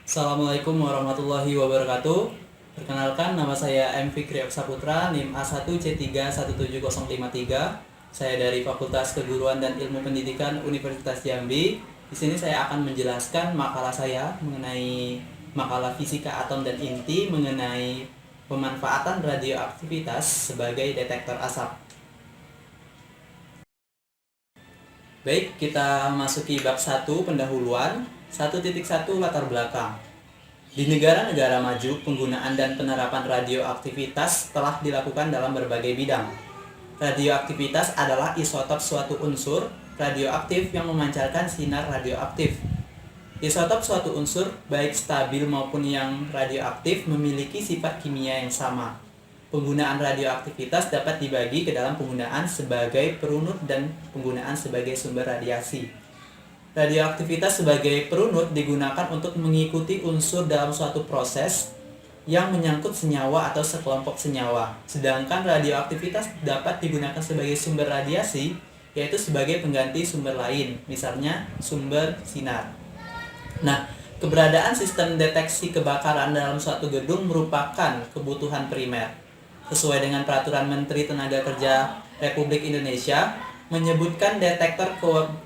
Assalamualaikum warahmatullahi wabarakatuh. Perkenalkan, nama saya M. Fikri Oksaputra, NIM A1C3175053. Saya dari Fakultas Keguruan dan Ilmu Pendidikan Universitas Jambi. Di sini saya akan menjelaskan makalah saya mengenai makalah fisika atom dan inti mengenai pemanfaatan radioaktivitas sebagai detektor asap. Baik, kita masuki bab 1 pendahuluan. 1.1 latar belakang. Di negara-negara maju, penggunaan dan penerapan radioaktivitas telah dilakukan dalam berbagai bidang. Radioaktivitas adalah isotop suatu unsur radioaktif yang memancarkan sinar radioaktif. Isotop suatu unsur, baik stabil maupun yang radioaktif, memiliki sifat kimia yang sama. Penggunaan radioaktivitas dapat dibagi ke dalam penggunaan sebagai perunut dan penggunaan sebagai sumber radiasi. Radioaktivitas sebagai perunut digunakan untuk mengikuti unsur dalam suatu proses yang menyangkut senyawa atau sekelompok senyawa. Sedangkan radioaktivitas dapat digunakan sebagai sumber radiasi, yaitu sebagai pengganti sumber lain, misalnya sumber sinar. Nah, keberadaan sistem deteksi kebakaran dalam suatu gedung merupakan kebutuhan primer. Sesuai dengan Peraturan Menteri Tenaga Kerja Republik Indonesia, menyebutkan detektor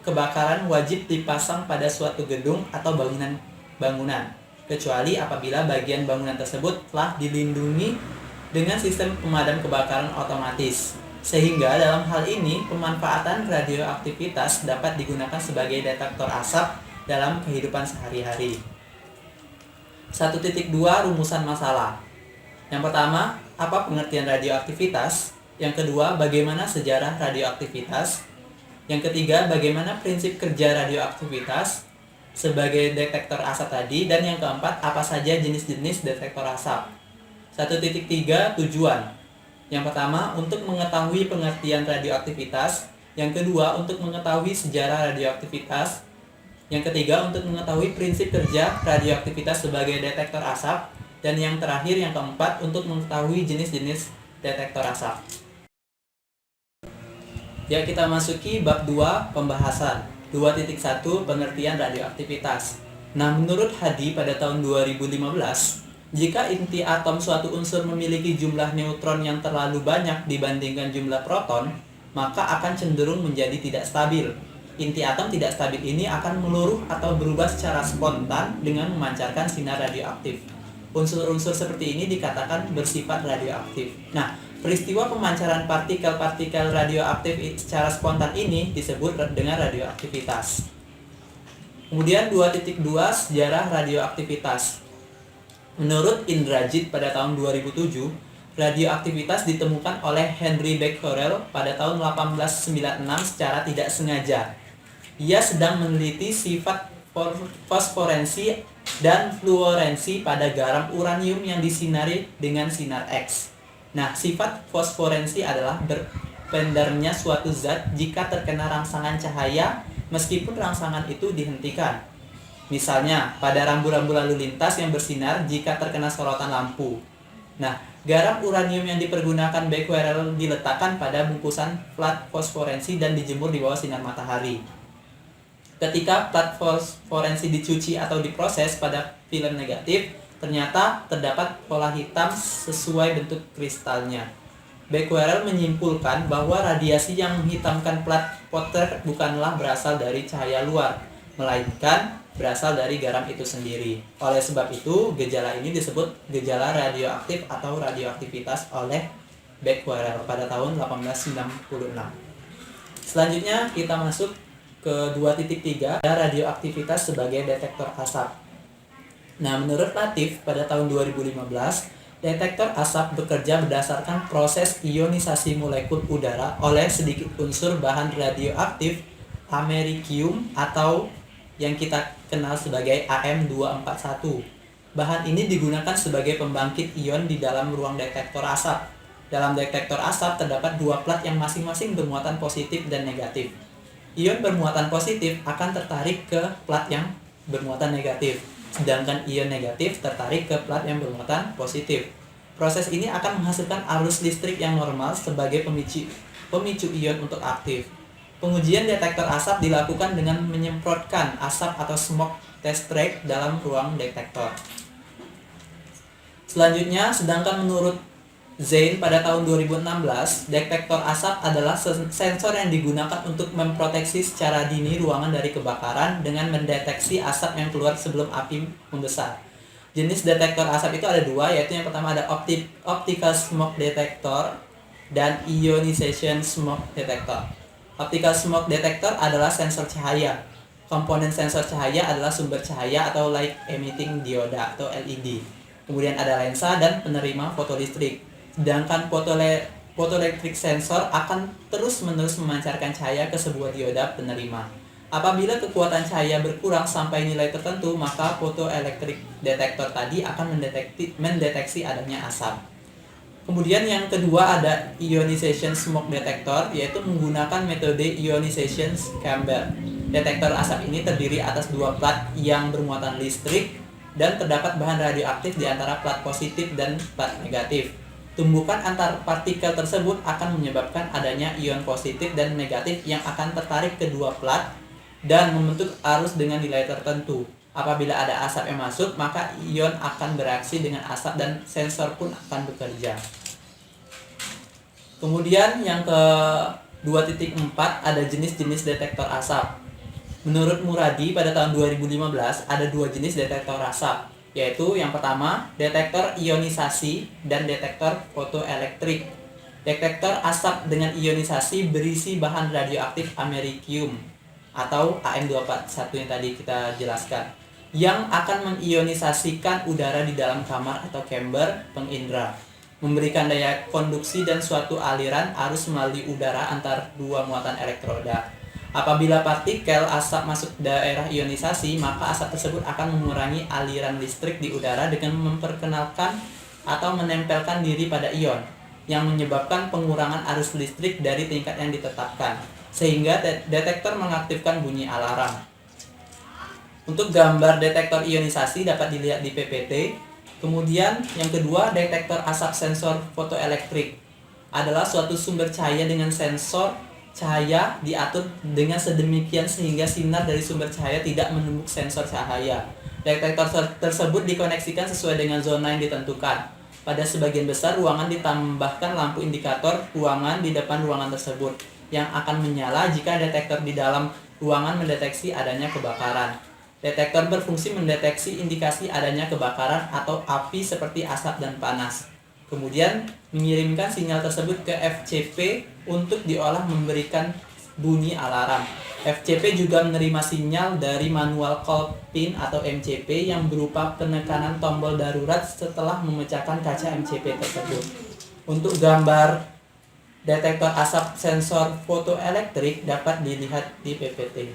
kebakaran wajib dipasang pada suatu gedung atau bangunan, kecuali apabila bagian bangunan tersebut telah dilindungi dengan sistem pemadam kebakaran otomatis. Sehingga dalam hal ini, pemanfaatan radioaktivitas dapat digunakan sebagai detektor asap dalam kehidupan sehari-hari. 1.2 Rumusan masalah. Yang pertama, apa pengertian radioaktivitas? Yang kedua, bagaimana sejarah radioaktivitas? Yang ketiga, bagaimana prinsip kerja radioaktivitas sebagai detektor asap tadi? Dan yang keempat, apa saja jenis-jenis detektor asap? 1.3 Tujuan. Yang pertama, untuk mengetahui pengertian radioaktivitas. Yang kedua, untuk mengetahui sejarah radioaktivitas. Yang ketiga, untuk mengetahui prinsip kerja radioaktivitas sebagai detektor asap. Dan yang terakhir, yang keempat, untuk mengetahui jenis-jenis detektor asap. Ya, kita masuki bab 2 pembahasan. 2.1 pengertian radioaktivitas. Nah, menurut Hadi pada tahun 2015, jika inti atom suatu unsur memiliki jumlah neutron yang terlalu banyak dibandingkan jumlah proton, maka akan cenderung menjadi tidak stabil. Inti atom tidak stabil ini akan meluruh atau berubah secara spontan dengan memancarkan sinar radioaktif. Unsur-unsur seperti ini dikatakan bersifat radioaktif. Nah, peristiwa pemancaran partikel-partikel radioaktif secara spontan ini disebut dengan radioaktivitas. Kemudian 2.2 sejarah radioaktivitas. Menurut Indrajit pada tahun 2007, radioaktivitas ditemukan oleh Henry Becquerel pada tahun 1896 secara tidak sengaja. Ia sedang meneliti sifat fosforensi dan fluorensi pada garam uranium yang disinari dengan sinar X. Nah, sifat fosforensi adalah berpendarnya suatu zat jika terkena rangsangan cahaya meskipun rangsangan itu dihentikan. Misalnya, pada rambu-rambu lalu lintas yang bersinar jika terkena sorotan lampu. Nah, garam uranium yang dipergunakan Becquerel diletakkan pada bungkusan plat fosforensi dan dijemur di bawah sinar matahari. Ketika plat fosforensi dicuci atau diproses pada film negatif, ternyata terdapat pola hitam sesuai bentuk kristalnya. Becquerel menyimpulkan bahwa radiasi yang menghitamkan plat Potter bukanlah berasal dari cahaya luar, melainkan berasal dari garam itu sendiri. Oleh sebab itu, gejala ini disebut gejala radioaktif atau radioaktivitas oleh Becquerel pada tahun 1896. Selanjutnya kita masuk ke 2.3 radioaktivitas sebagai detektor asap. Nah, menurut Latif pada tahun 2015, detektor asap bekerja berdasarkan proses ionisasi molekul udara oleh sedikit unsur bahan radioaktif americium atau yang kita kenal sebagai AM241. Bahan ini digunakan sebagai pembangkit ion di dalam ruang detektor asap. Dalam detektor asap terdapat dua plat yang masing-masing bermuatan positif dan negatif. Ion bermuatan positif akan tertarik ke plat yang bermuatan negatif, sedangkan ion negatif tertarik ke plat yang bermuatan positif. Proses ini akan menghasilkan arus listrik yang normal sebagai pemicu ion untuk aktif. Pengujian detektor asap dilakukan dengan menyemprotkan asap atau smoke test track dalam ruang detektor. Selanjutnya, sedangkan menurut Zane pada tahun 2016, detektor asap adalah sensor yang digunakan untuk memproteksi secara dini ruangan dari kebakaran dengan mendeteksi asap yang keluar sebelum api membesar. Jenis detektor asap itu ada dua, yaitu yang pertama ada optical smoke detector dan ionization smoke detector. Optical smoke detector adalah sensor cahaya. Komponen sensor cahaya adalah sumber cahaya atau light emitting dioda atau LED. Kemudian ada lensa dan penerima fotolistrik. Sedangkan photoelectric sensor akan terus-menerus memancarkan cahaya ke sebuah dioda penerima. Apabila kekuatan cahaya berkurang sampai nilai tertentu, maka photoelectric detector tadi akan mendeteksi adanya asap. Kemudian yang kedua ada ionization smoke detector, yaitu menggunakan metode ionization chamber. Detektor asap ini terdiri atas dua plat yang bermuatan listrik dan terdapat bahan radioaktif di antara plat positif dan plat negatif. Tumbukan antar partikel tersebut akan menyebabkan adanya ion positif dan negatif yang akan tertarik ke dua plat dan membentuk arus dengan nilai tertentu. Apabila ada asap yang masuk, maka ion akan bereaksi dengan asap dan sensor pun akan bekerja. Kemudian yang ke 2.4 ada jenis-jenis detektor asap. Menurut Muradi pada tahun 2015 ada dua jenis detektor asap, yaitu yang pertama detektor ionisasi dan detektor fotoelektrik. Detektor asap dengan ionisasi berisi bahan radioaktif americium atau AM241 yang tadi kita jelaskan, yang akan mengionisasikan udara di dalam kamar atau chamber pengindra, memberikan daya konduksi dan suatu aliran arus melalui udara antar dua muatan elektroda. Apabila partikel asap masuk daerah ionisasi, maka asap tersebut akan mengurangi aliran listrik di udara dengan memperkenalkan atau menempelkan diri pada ion, yang menyebabkan pengurangan arus listrik dari tingkat yang ditetapkan, sehingga detektor mengaktifkan bunyi alarm. Untuk gambar detektor ionisasi dapat dilihat di PPT. Kemudian yang kedua, detektor asap sensor fotoelektrik adalah suatu sumber cahaya dengan sensor cahaya diatur dengan sedemikian sehingga sinar dari sumber cahaya tidak menumbuk sensor cahaya. Detektor tersebut dikoneksikan sesuai dengan zona yang ditentukan. Pada sebagian besar ruangan ditambahkan lampu indikator ruangan di depan ruangan tersebut yang akan menyala jika detektor di dalam ruangan mendeteksi adanya kebakaran. Detektor berfungsi mendeteksi indikasi adanya kebakaran atau api seperti asap dan panas. Kemudian mengirimkan sinyal tersebut ke FCP untuk diolah memberikan bunyi alarm. FCP juga menerima sinyal dari manual call pin atau MCP yang berupa penekanan tombol darurat setelah memecahkan kaca MCP tersebut. Untuk gambar detektor asap sensor fotoelektrik dapat dilihat di PPT.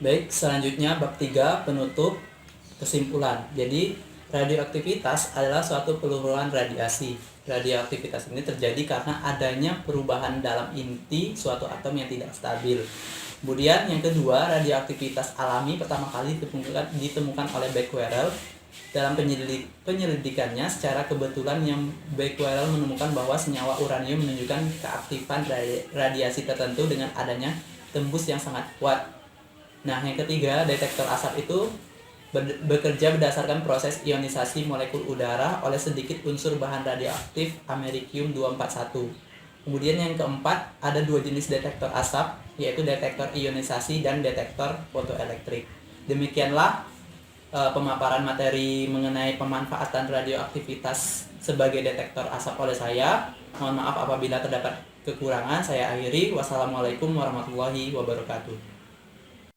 Baik, selanjutnya bab 3 penutup. Kesimpulan, jadi radioaktivitas adalah suatu peluruhan radiasi. Radioaktivitas ini terjadi karena adanya perubahan dalam inti suatu atom yang tidak stabil. Kemudian yang kedua, radioaktivitas alami pertama kali ditemukan oleh Becquerel. Dalam penyelidikannya secara kebetulan yang Becquerel menemukan bahwa senyawa uranium menunjukkan keaktifan radiasi tertentu dengan adanya tembus yang sangat kuat. Nah, yang ketiga, detektor asap itu bekerja berdasarkan proses ionisasi molekul udara oleh sedikit unsur bahan radioaktif americium-241. Kemudian yang keempat, ada dua jenis detektor asap, yaitu detektor ionisasi dan detektor fotoelektrik. Demikianlah pemaparan materi mengenai pemanfaatan radioaktivitas sebagai detektor asap oleh saya. Mohon maaf apabila terdapat kekurangan, saya akhiri. Wassalamualaikum warahmatullahi wabarakatuh.